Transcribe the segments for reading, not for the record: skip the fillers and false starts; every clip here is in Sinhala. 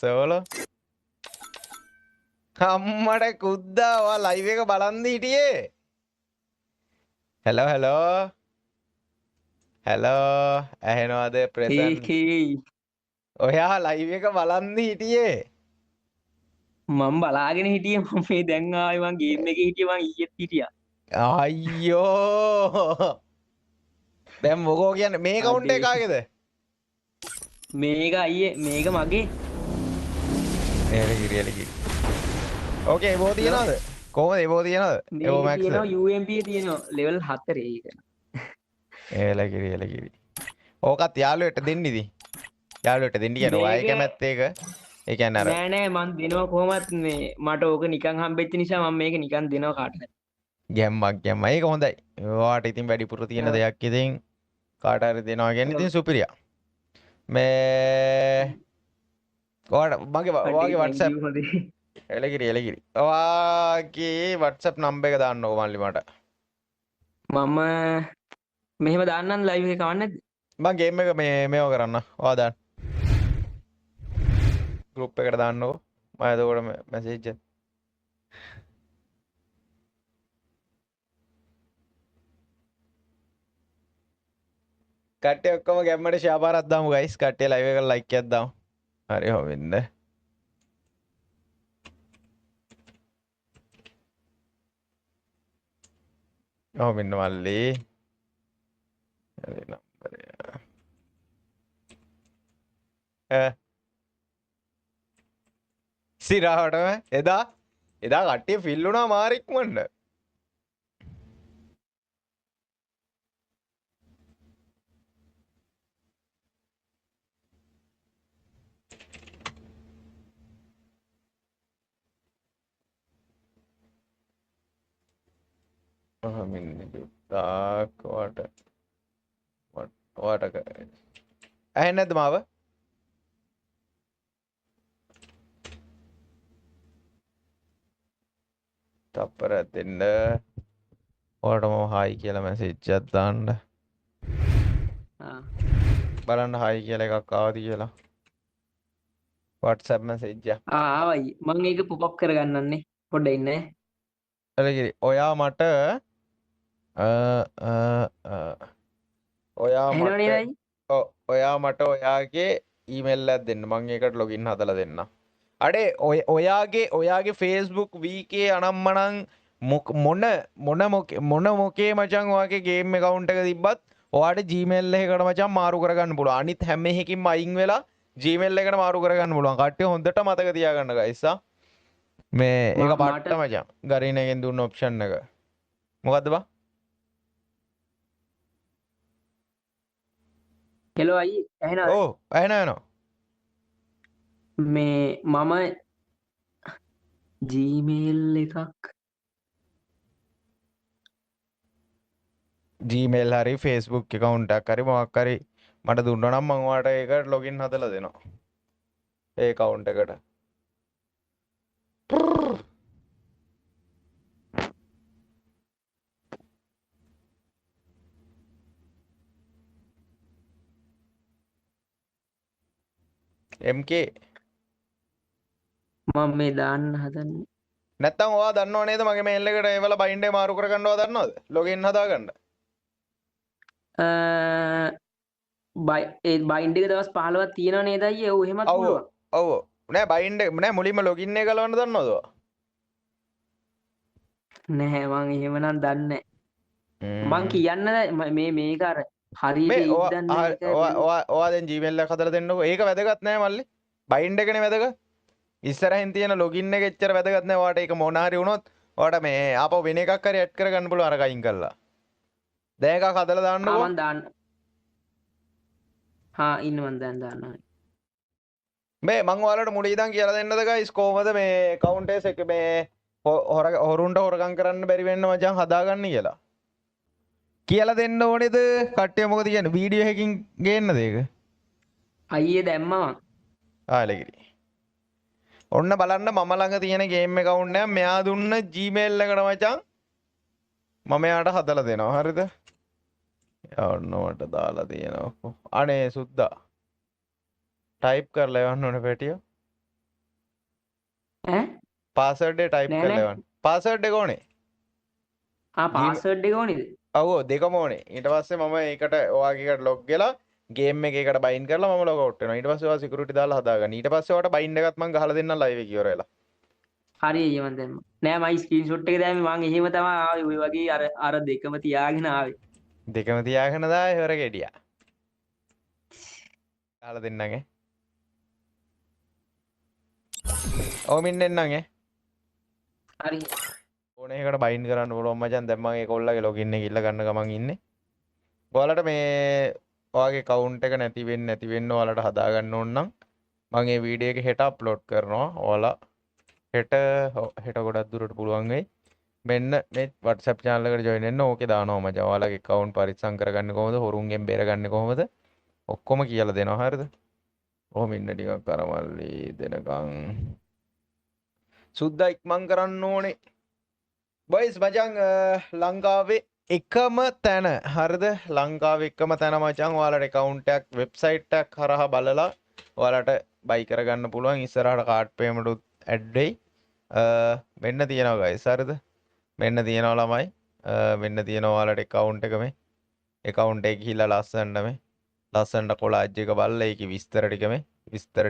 සෝලෝ අම්මට කුද්දා ඔයා ලයිව් එක බලන් හිටියේ හෙලෝ ඇහෙනවද ප්‍රසන් ඔයා ලයිව් එක බලන් හිටියේ මම බලාගෙන හිටියේ මම මේ දැන් ආවේ මං ගේම් එකේ හිටියේ මං ඊයේත් හිටියා අයියෝ දැන් මොකෝ කියන්නේ මේ කවුන්ට් එක කාගේද මේක අයියේ මේක මගේ එලකිරි ඕකේ එබෝ තියනවද කොහොමද එබෝ තියනවද එබෝ මේක මැක්ස් තියෙනවා UMP තියෙනවා ලෙවල් 4 ඒක එලකිරි ඕකත් යාළුවෙට දෙන්න ඉතින් යාළුවෙට දෙන්න කියන්නේ ඔයා ඒක මැත් ඒක ඒ කියන්නේ අර නෑ මං දෙනවා කොහොමත් මේ මට ඕක නිකන් හම්බෙච්ච නිසා මම මේක නිකන් දෙනවා කාට හරි ගැම්මක් ඒක හොඳයි ඔයාට ඉතින් වැඩිපුර තියෙන දෙයක් ඉතින් කාට හරි දෙනවා කියන්නේ ඉතින් සුපිරියා මේ ඔයාට මගේ WhatsApp එලකිරි ඔයාගේ WhatsApp නම්බර් එක දාන්න ඕක මල්ලි මට මම මෙහෙම දාන්නම් ලයිව් එකේ කවන්නේ නැද්ද මම ගේම් එක මේව කරන්න ඔයා දාන්න ගෲප් එකට දාන්නකෝ මම එතකොට මැසේජ් එක කට්ටිය ඔක්කොම ගැම්මට ෂෙයා පාරක් දාමු ගයිස් කට්ටිය ලයිව් එකට ලයික් එකක් දාමු හරි හොමින්ද හොමින්ද මල්ලි හරි නම්බරය සිරාවටම එදා කට්ටිය ෆිල් වුණා මාරික්මන්ඩ වාට ඇහෙන්නේ නැද්ද මාව තප්පරයක් දෙන්න ඔයාලටම හායි කියලා මැසේජ් එකක් දාන්න බලන්න හායි කියලා එකක් ආවද කියලා WhatsApp message එක ආවයි මම ඒක පොප් අප් කරගන්නන්නේ පොඩ්ඩක් ඉන්න එලකිරි ඔයා මට ඔයා මට ඔයාගේ ඊමේල් එකක් දෙන්න මම ඒකට ලොගින් හදලා දෙන්න අඩේ ඔයාගේ Facebook වීකේ අනම්මනම් මොන මොකේ මචං ඔයාගේ ගේම් account එක තිබ්බත් ඔයාට Gmail එකකට මචං මාරු කරගන්න පුළුවන් අනිත් හැම එකකින්ම අයින් වෙලා Gmail එකට මාරු කරගන්න පුළුවන් කට්ටිය හොඳට මතක තියාගන්න guys මේ ඒක පට්ට මචං ගරීන එකෙන් දුන්න ඔප්ෂන් එක මොකද්ද බා හෙලෝ අයි ඇහෙනවද ඔව් ඇහෙනවා මේ මම Gmail එකක් Gmail හරි Facebook account එකක් හරි මොකක් හරි මට දුන්නා නම් මම ඔයාලට ඒකට ලොගින් හදලා දෙනවා ඒ account එකට MK මම මේ දාන්න හදන්නේ නැත්තම් ඔයා දන්නව නේද මගේ මේල් එකට ඒවල බයින්ඩ් එක මාරු කරගන්නව දන්නවද ලොගින් හදාගන්න බයින්ඩ් එක දවස් 15ක් තියෙනව නේද අයියේ ඔව් එහෙමත් පුළුවන් ඔව් නෑ බයින්ඩ් එක නෑ මුලින්ම ලොගින් එක ගලවන්න දන්නවද නැහැ මං එහෙමනම් දන්නේ මං කියන්න මේක අර හරියට ඔයා දැන් Gmail එක හදලා දෙන්නකෝ ඒක වැදගත් නෑ මල්ලි බයින්ඩ් එකනේ වැදගත් ඉස්සරහින් තියෙන ලොගින් එක එච්චර වැදගත් නෑ ඔයාට ඒක මොන හරි වුණොත් ඔයාට මේ ආපහු වෙන එකක් හරි ඇඩ් කරගන්න පුළුවන් අර කයින් කරලා දැන් එකක් හදලා දාන්නකෝ මං දාන්න ඉන්න මං දැන් දාන්නවා මේ මං ඔයාලට මුල ඉඳන් කියලා දෙන්නද ගයිස් කොහමද මේ කවුන්ටර්ස් එක මේ හොරුන්ට හොරගම් කරන්න බැරි වෙන්න මචං හදාගන්න කියලා දෙන්න ඕනේද කට්ටිය මොකද කියන්නේ වීඩියෝ එකකින් ගේන්නද ඒක අයියේ දැම්මම ආලෙගිරි ඔන්න බලන්න මම ළඟ තියෙන ගේම් account එක මෙයා දුන්න Gmail එකට මචං මම එයාට හදලා දෙනවා හරිද ඔන්න මට දාලා තියෙනවා අනේ සුද්දා ටයිප් කරලා යවන්න ඕනේ පැටියෝ ඈ පාස්වර්ඩ් එක ටයිප් නෑ කරලා නෑ එවන්න. පාස්වර්ඩ් එක ඕනේ. පාස්වර්ඩ් එක ඕනේද ඔව් දෙකම ඕනේ. ඊට පස්සේ මම ඒකට ඔයාගේ එකට ලොග් වෙලා ගේම් එකකට බයින් කරලා මම ලොග් අවුට් වෙනවා. ඊට පස්සේ ඔයා සිකියුරිටි දාලා හදාගන්න. ඊට පස්සේ ඔයාට බයින් එකත් මම ගහලා දෙන්නම් ලයිව් එක ඉවර වෙලා. හරි අයියා මන් දැම්මා නෑ මයි ස්ක්‍රීන්ෂොට් එක දැම්මේ මං එහෙම තමයි ආවේ ඔය වගේ අර දෙකම තියාගෙන ආවේ දෙකම තියාගෙන දායි හොර ගෙඩියා. ගහලා දෙන්නම් ඈ. ඔව් මින් එන්නම් ඈ. හරි ඕනේ එකට බයින් කරන්න පුළුවන් මචං. දැන් මම ඒ කොල්ලගේ ලොගින් එක ඉල්ල ගන්න ගමන් ඉන්නේ. ඔයාලට මේ ඔයාගේ කවුන්ට් එක නැති වෙන්න ඔයාලට හදාගන්න ඕන නම් මම මේ වීඩියෝ එක හෙට අප්ලෝඩ් කරනවා. ඔයාලා හෙට ගොඩක් දුරට පුළුවන් වෙයි. මෙන්න මේ WhatsApp channel එකට join වෙන්න. ඕකේ දානවා මචං. ඔයාලගේ account පරිස්සම් කරගන්නේ කොහොමද? හොරුන්ගෙන් බේරගන්නේ කොහොමද? ඔක්කොම කියලා දෙනවා. හරිද? ඔහොම ඉන්න ටිකක් කරමල්ලි දෙනකන් සුද්දා ඉක්මන් කරන්න ඕනේ. බොයිස් මචං ලංකාවේ එකම තැන හරිද? ලංකාවේ එකම තැන මචං ඔයාලට account එකක් වෙබ්සයිට් එකක් හරහා බලලා ඔයාලට බයි කරගන්න පුළුවන්. ඉස්සරහට කාඩ් පේමන්ට් උත් ඇඩ් වෙයි. මෙන්න තියෙනවා guys හරිද? මෙන්න තියෙනවා ළමයි. මෙන්න තියෙනවා ඔයාලට account එක මේ. account එක ගිහිල්ලා ලස්සනට කොලාජ් එක බලලා ඒකේ විස්තර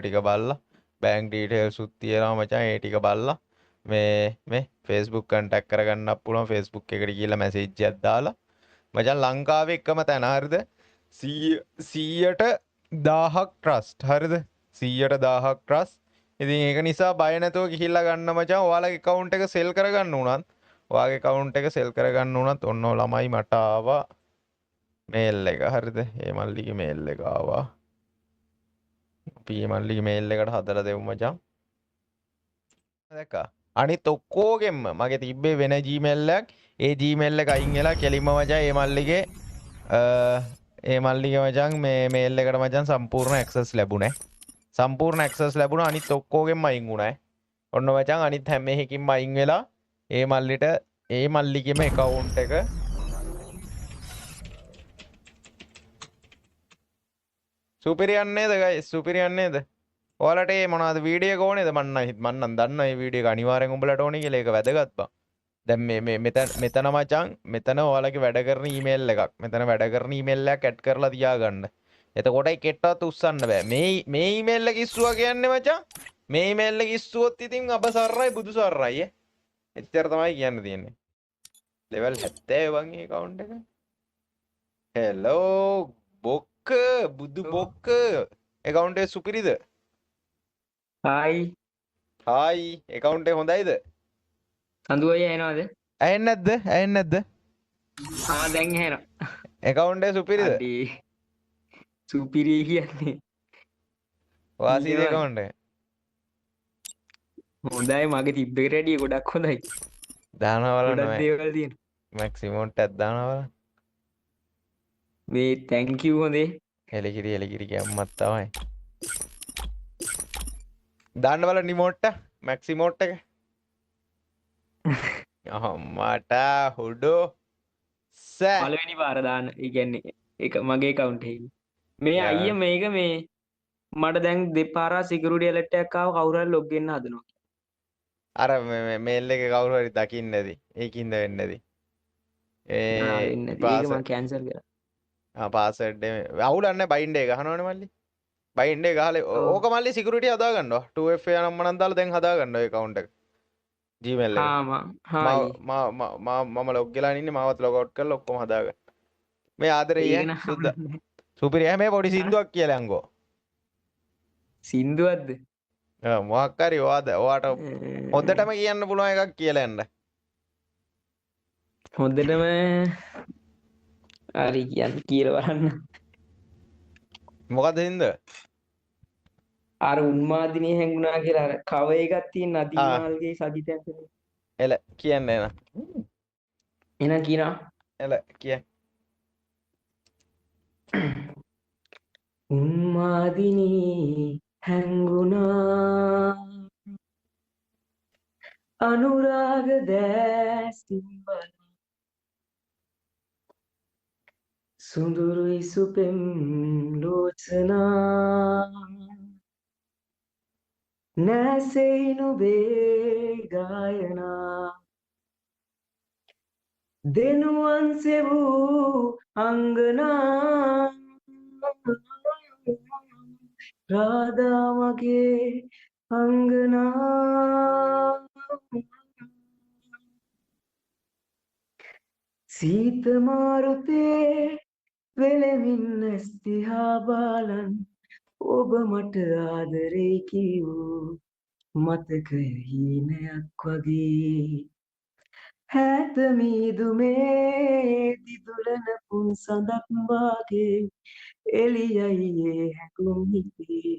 ටික බලලා බැංක් ඩීටේල්ස් උත් තියෙනවා මචං. ඒ ටික බලලා මේ Facebook contact කරගන්නත් පුළුවන්. Facebook එකට ගිහිල්ලා මැසේජ් එකක් දාලා මචං ලංකාවේ එකම තැන හරිද 100ට 1000ක් ට්‍රස්ට් හරිද 100ට 1000ක් ට්‍රස්ට්. ඉතින් ඒක නිසා බය නැතුව ගිහිල්ලා ගන්න මචං. ඔයාලගේ account එක සෙල් කරගන්න උනත් ඔයාගේ account එක සෙල් කරගන්න උනත් ඔන්න ළමයි මට ආවා මේල් එක හරිද. ඒ මල්ලිගේ මේල් එක ආවා. අපි මේ මල්ලිගේ මේල් එකට හදලා දෙමු මචං. දැක්කා අනිත් ඔක්කොගෙම මගේ තිබ්බේ වෙන Gmail එකක්. ඒ Gmail එක අයින් වෙලා කෙලින්ම මචං ඒ මල්ලිගේ මචං මේ මේල් එකට මචං සම්පූර්ණ ඇක්සස් ලැබුණේ. සම්පූර්ණ ඇක්සස් ලැබුණා. අනිත් ඔක්කොගෙම අයින් වුණා. ඔන්න මචං අනිත් හැම එකකින්ම අයින් වෙලා ඒ මල්ලිට ඒ මල්ලිගේම account එක සුපිරියන් නේද guys? සුපිරියන් නේද? ඔයාලට මේ මොනවද වීඩියෝ එක ඕනේද? මන්නම් දන්නවා මේ වීඩියෝ එක අනිවාර්යෙන් උඹලට ඕනේ කියලා. ඒක වැදගත් බං. දැන් මෙතන මචං මෙතන ඔයාලගේ වැඩ කරන ඊමේල් එකක්. මෙතන වැඩ කරන ඊමේල් එකක් ඇඩ් කරලා තියාගන්න. එතකොටයි කෙට්ටවත් උස්සන්න බෑ. මේ ඊමේල් එක ඉස්සුවා කියන්නේ මචං. මේ ඊමේල් එක ඉස්සුවොත් ඉතින් අප සරරයි බුදු සරරයි ඈ. එච්චර තමයි කියන්න තියෙන්නේ. ලෙවල් 70 වන් මේ account එක. හෙලෝ බොක්ක බුදු බොක්ක. account එක සුපිරිද? හායි account එක හොඳයිද? සඳු අයියා එනවද ඇහෙන්නේ නැද්ද? දැන් ඇහෙනවා account එක සුපිරිද? අඩේ සුපිරි කියන්නේ වාසීද account එක? හොඳයි මගේ තිබ්බ එකට වැඩිය ගොඩක් හොඳයි. දානවා ගොඩක් බලන්න දේවල් තියෙනවා. maximum ටැක් දානවා බලන්න. මේ thank you හොඳේ. එලිකිරි ගැම්මත් තමයි. දාන්න බලන්න remote maximum එක. අම්මට හුඩෝ සෑ. පළවෙනි පාර දාන්න. ඒ කියන්නේ ඒක මගේ account එකේ. මේ යා. අයියා මේක මේ මට දැන් දෙපාරක් security alert එකක් ආව කවුරු හරි log වෙන්න හදනවා. අර මේල් එක කවුරු හරි දකින්න ඇති. ඒකින්ද වෙන්නේ නැති. වෙන්නේ නැති. ඒක මම cancel කරා. පාසඩ් අවුලන්න බයින්ඩ් එක ගහනවනේ මල්ලි. බයින්ඩ් එක ගහලා ඕක මල්ලි සිකියුරිටි හදා ගන්නවා. 2FA නම් මනම් දාලා දැන් හදා ගන්නවා ඒ account එක. Gmail එක. මම ලොග් වෙලා ඉන්නේ මාවත් ලොග් අවුට් කරලා ඔක්කොම හදාගන්න. මේ ආදරේ සුද්දා. සුපිරිය මේ පොඩි සින්දුවක් කියලා යන්කෝ. සින්දුවක්ද? මොකක් හරි ඔයාට හොඳටම කියන්න පුළුවන් එකක් කියලා යන්න. හොඳටම හරි කියන්න කියලා බලන්න. මොකද හින්ද? අර උන්මාදිනේ හැංගුණා කියලා අර කව එකක් තියෙන අදිමාල්ගේ සජිතයන් එල කියන්නේ නේද? එහෙනම් කියනවා. එල කිය. උන්මාදිනේ හැංගුණා අනුරාග දැසින් බල සුඳුරුයි සුපෙම් ලෝචනා නැසෙයි නුබේ ගායනා දෙනුවන් සෙවූ අංගනා රාධා මගේ අංගනා සීත මාරුතේ වෙලෙමින් ස්තිහා බාලන් ඔබ මට ආදරේ කිවූ මතකය හීනයක් වගේ හැත මීදුමේ දිදුලන පුන් සඳක් වාගේ එළියයි ඒ හැඟුම් හිතේ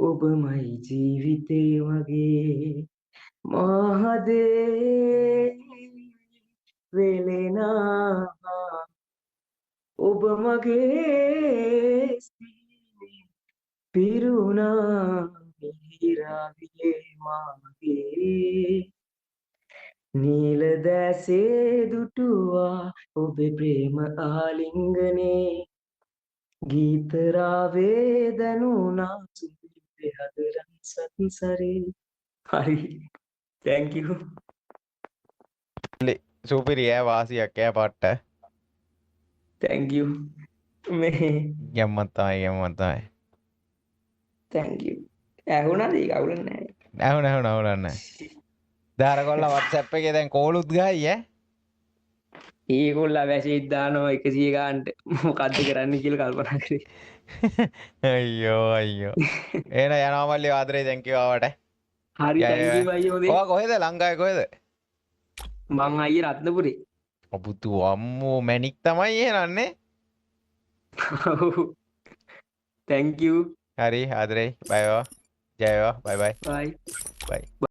ඔබමයි ජීවිතේ වගේ මහදේ වෙලෙනා ඔබ මගේ සීනේ පිරුණා මිහිරාවියේ මාගේ නීල දැසේ දුටුවා ඔබේ ප්‍රේම ආලිංගනේ ගීතරාවේ දැනුණා සුපිරි හදරන් සත්සරේ හරි thank you සුපිරි ඈ වාසියක් ඈ පට්ට thank you මේ ගැම්මත් තමයි thank you ඇහුණාද ඒක අවුලක් නැහැ ඇහුණන්න දාර කොල්ලා WhatsApp එකේ දැන් කෝලුත් ගහයි ඈ ඒගොල්ලා වැසෙත් දානවා 100 ගානට මොකද්ද කරන්න කියලා කල්පනා කරේ අයියෝ එහෙනම් යනවා මල්ලි ආදරේ thank you ආවට හරි thank you අයියෝ ඔයා කොහෙද ලංකාවේ කොහෙද මං අයියේ රත්නපුරේ ඔබතු අම්මෝ මැනික් තමයි එහෙනන්නේ thank you හරි ආදරේ බයි බයි ජය බයි බයි bye බයි